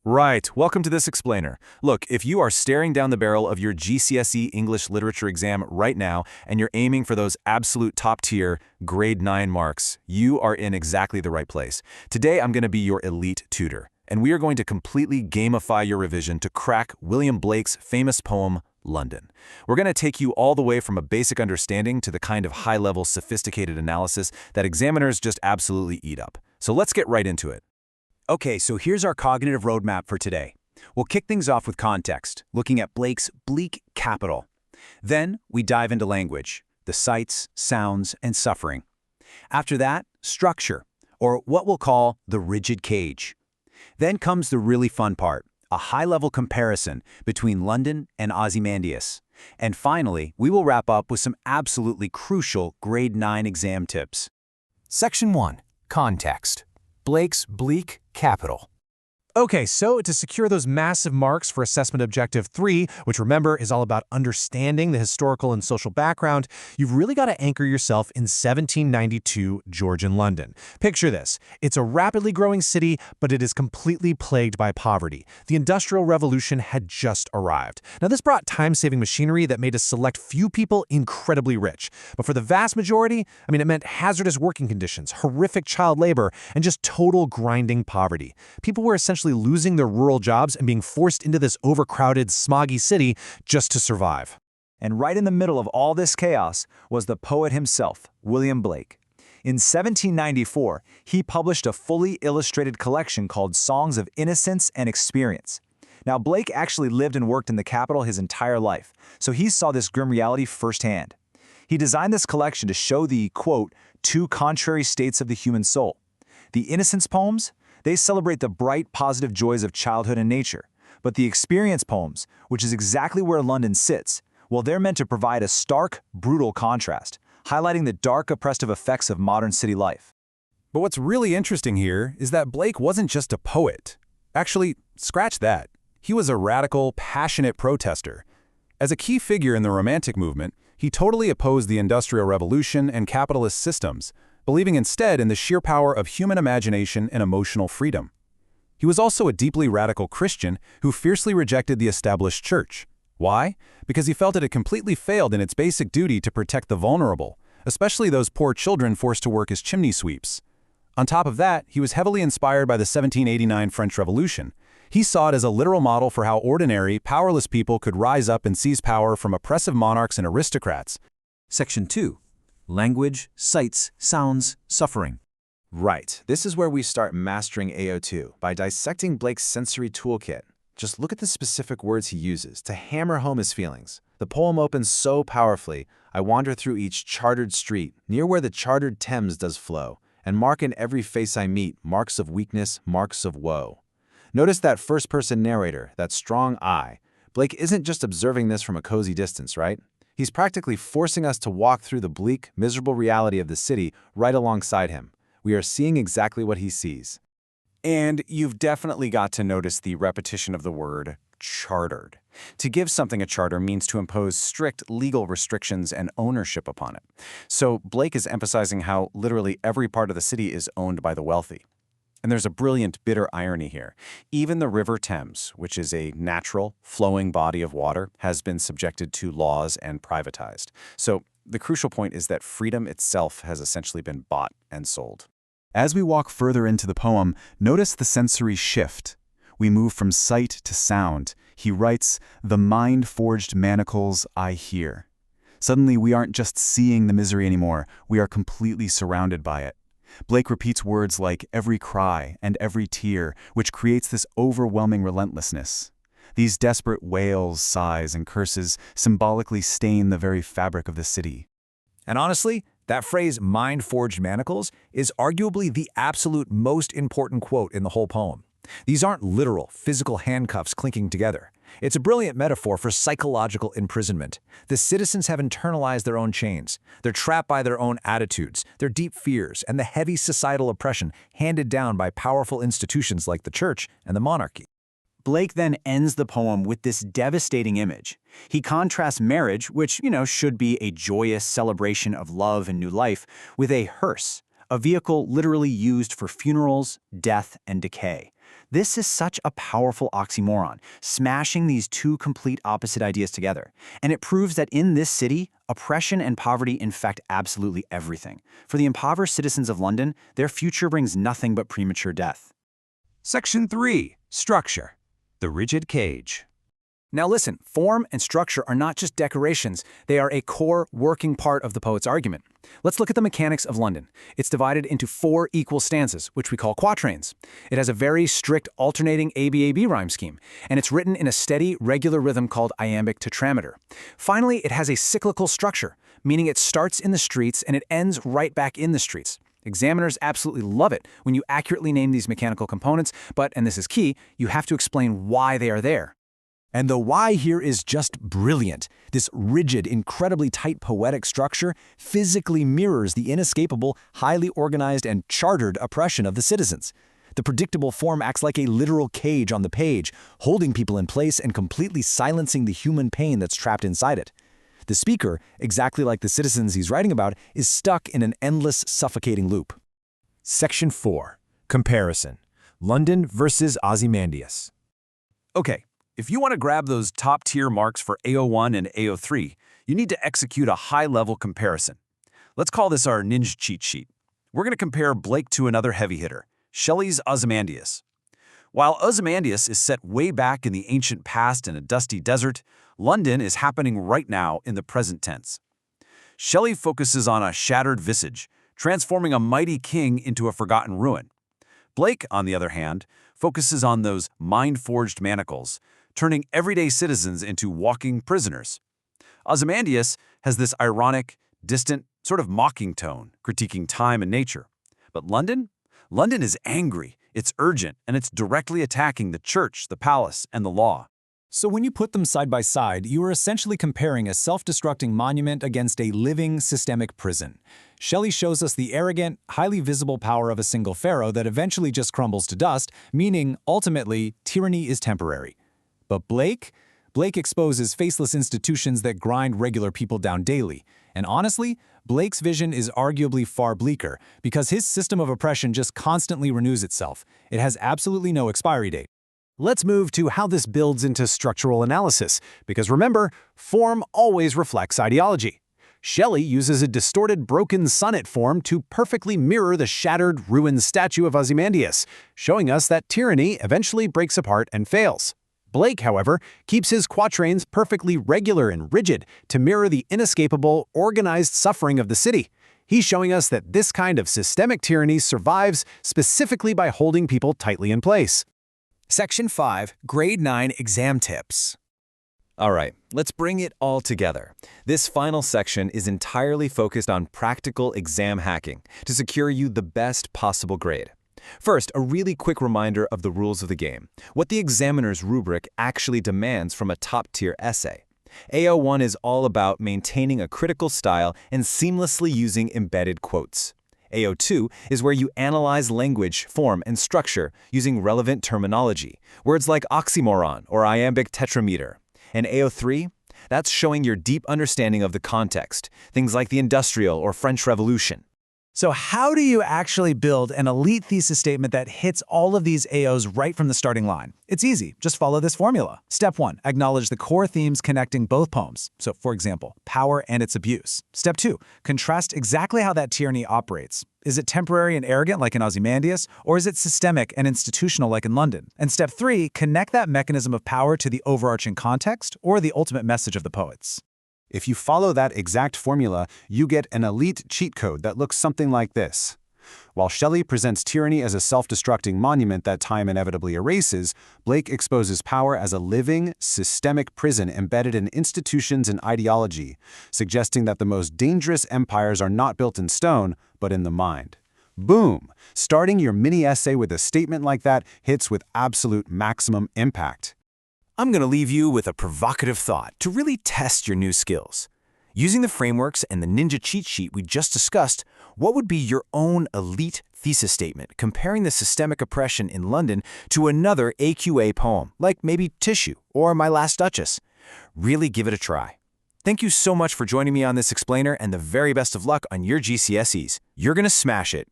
Right, welcome to this explainer. Look, if you are staring down the barrel of your GCSE English Literature exam right now and you're aiming for those absolute top-tier grade 9 marks, you are in exactly the right place. Today I'm going to be your elite tutor, and we are going to completely gamify your revision to crack William Blake's famous poem, London. We're going to take you all the way from a basic understanding to the kind of high-level sophisticated analysis that examiners just absolutely eat up. So let's get right into it. Okay, so here's our cognitive roadmap for today. We'll kick things off with context, looking at Blake's bleak capital. Then we dive into language, the sights, sounds, and suffering. After that, structure, or what we'll call the rigid cage. Then comes the really fun part, a high-level comparison between London and Ozymandias. And finally, we will wrap up with some absolutely crucial grade 9 exam tips. Section 1. Context. Blake's bleak capital. Okay, so to secure those massive marks for Assessment Objective 3, which remember is all about understanding the historical and social background, you've really got to anchor yourself in 1792 Georgian London. Picture this. It's a rapidly growing city, but it is completely plagued by poverty. The Industrial Revolution had just arrived. Now, this brought time-saving machinery that made a select few people incredibly rich. But for the vast majority, it meant hazardous working conditions, horrific child labor, and just total grinding poverty. People were essentially losing their rural jobs and being forced into this overcrowded, smoggy city just to survive. And right in the middle of all this chaos was the poet himself, William Blake. In 1794, he published a fully illustrated collection called Songs of Innocence and Experience. Now, Blake actually lived and worked in the capital his entire life, so he saw this grim reality firsthand. He designed this collection to show the, quote, two contrary states of the human soul. The Innocence poems, they celebrate the bright, positive joys of childhood and nature. But the experience poems, which is exactly where London sits, well, they're meant to provide a stark, brutal contrast, highlighting the dark, oppressive effects of modern city life. But what's really interesting here is that Blake wasn't just a poet. Actually, scratch that. He was a radical, passionate protester. As a key figure in the Romantic movement, he totally opposed the Industrial Revolution and capitalist systems, believing instead in the sheer power of human imagination and emotional freedom. He was also a deeply radical Christian who fiercely rejected the established church. Why? Because he felt it had completely failed in its basic duty to protect the vulnerable, especially those poor children forced to work as chimney sweeps. On top of that, he was heavily inspired by the 1789 French Revolution. He saw it as a literal model for how ordinary, powerless people could rise up and seize power from oppressive monarchs and aristocrats. Section 2. Language, sights, sounds, suffering. Right, this is where we start mastering AO2, by dissecting Blake's sensory toolkit. Just look at the specific words he uses to hammer home his feelings. The poem opens so powerfully, I wander through each chartered street, near where the chartered Thames does flow, and mark in every face I meet marks of weakness, marks of woe. Notice that first-person narrator, that strong I. Blake isn't just observing this from a cozy distance, right? He's practically forcing us to walk through the bleak, miserable reality of the city right alongside him. We are seeing exactly what he sees. And you've definitely got to notice the repetition of the word chartered. To give something a charter means to impose strict legal restrictions and ownership upon it. So Blake is emphasizing how literally every part of the city is owned by the wealthy. And there's a brilliant, bitter irony here. Even the River Thames, which is a natural, flowing body of water, has been subjected to laws and privatized. So the crucial point is that freedom itself has essentially been bought and sold. As we walk further into the poem, notice the sensory shift. We move from sight to sound. He writes, "The mind-forged manacles I hear." Suddenly, we aren't just seeing the misery anymore, we are completely surrounded by it. Blake repeats words like every cry and every tear, which creates this overwhelming relentlessness. These desperate wails, sighs, and curses symbolically stain the very fabric of the city. And honestly, that phrase, mind-forged manacles, is arguably the absolute most important quote in the whole poem. These aren't literal, physical handcuffs clinking together. It's a brilliant metaphor for psychological imprisonment. The citizens have internalized their own chains. They're trapped by their own attitudes, their deep fears, and the heavy societal oppression handed down by powerful institutions like the church and the monarchy. Blake then ends the poem with this devastating image. He contrasts marriage, which, should be a joyous celebration of love and new life, with a hearse, a vehicle literally used for funerals, death, and decay. This is such a powerful oxymoron, smashing these two complete opposite ideas together. And it proves that in this city, oppression and poverty infect absolutely everything. For the impoverished citizens of London, their future brings nothing but premature death. Section 3. Structure. The rigid cage. Now listen, form and structure are not just decorations, they are a core working part of the poet's argument. Let's look at the mechanics of London. It's divided into 4 equal stanzas, which we call quatrains. It has a very strict alternating ABAB rhyme scheme, and it's written in a steady, regular rhythm called iambic tetrameter. Finally, it has a cyclical structure, meaning it starts in the streets and it ends right back in the streets. Examiners absolutely love it when you accurately name these mechanical components, but, and this is key, you have to explain why they are there. And the why here is just brilliant. This rigid, incredibly tight poetic structure physically mirrors the inescapable, highly organized and chartered oppression of the citizens. The predictable form acts like a literal cage on the page, holding people in place and completely silencing the human pain that's trapped inside it. The speaker, exactly like the citizens he's writing about, is stuck in an endless, suffocating loop. Section 4. Comparison. London versus Ozymandias. Okay. If you want to grab those top-tier marks for AO1 and AO3, you need to execute a high-level comparison. Let's call this our ninja cheat sheet. We're going to compare Blake to another heavy hitter, Shelley's Ozymandias. While Ozymandias is set way back in the ancient past in a dusty desert, London is happening right now in the present tense. Shelley focuses on a shattered visage, transforming a mighty king into a forgotten ruin. Blake, on the other hand, focuses on those mind-forged manacles, turning everyday citizens into walking prisoners. Ozymandias has this ironic, distant, sort of mocking tone, critiquing time and nature. But London? London is angry, it's urgent, and it's directly attacking the church, the palace, and the law. So when you put them side by side, you are essentially comparing a self-destructing monument against a living, systemic prison. Shelley shows us the arrogant, highly visible power of a single pharaoh that eventually just crumbles to dust, meaning, ultimately, tyranny is temporary. But Blake exposes faceless institutions that grind regular people down daily. And honestly, Blake's vision is arguably far bleaker, because his system of oppression just constantly renews itself. It has absolutely no expiry date. Let's move to how this builds into structural analysis, because remember, form always reflects ideology. Shelley uses a distorted, broken sonnet form to perfectly mirror the shattered, ruined statue of Ozymandias, showing us that tyranny eventually breaks apart and fails. Blake, however, keeps his quatrains perfectly regular and rigid to mirror the inescapable, organized suffering of the city. He's showing us that this kind of systemic tyranny survives specifically by holding people tightly in place. Section 5, Grade 9 Exam Tips. All right, let's bring it all together. This final section is entirely focused on practical exam hacking to secure you the best possible grade. First, a really quick reminder of the rules of the game, what the examiner's rubric actually demands from a top-tier essay. AO1 is all about maintaining a critical style and seamlessly using embedded quotes. AO2 is where you analyze language, form, and structure using relevant terminology, words like oxymoron or iambic tetrameter. And AO3? That's showing your deep understanding of the context, things like the Industrial or French Revolution. So how do you actually build an elite thesis statement that hits all of these AOs right from the starting line? It's easy. Just follow this formula. Step 1, acknowledge the core themes connecting both poems. So, for example, power and its abuse. Step 2, contrast exactly how that tyranny operates. Is it temporary and arrogant like in Ozymandias, or is it systemic and institutional like in London? And step 3, connect that mechanism of power to the overarching context or the ultimate message of the poets. If you follow that exact formula, you get an elite cheat code that looks something like this. While Shelley presents tyranny as a self-destructing monument that time inevitably erases, Blake exposes power as a living, systemic prison embedded in institutions and ideology, suggesting that the most dangerous empires are not built in stone, but in the mind. Boom! Starting your mini-essay with a statement like that hits with absolute maximum impact. I'm going to leave you with a provocative thought to really test your new skills. Using the frameworks and the ninja cheat sheet we just discussed, what would be your own elite thesis statement comparing the systemic oppression in London to another AQA poem, like maybe Tissue or My Last Duchess? Really give it a try. Thank you so much for joining me on this explainer, and the very best of luck on your GCSEs. You're going to smash it.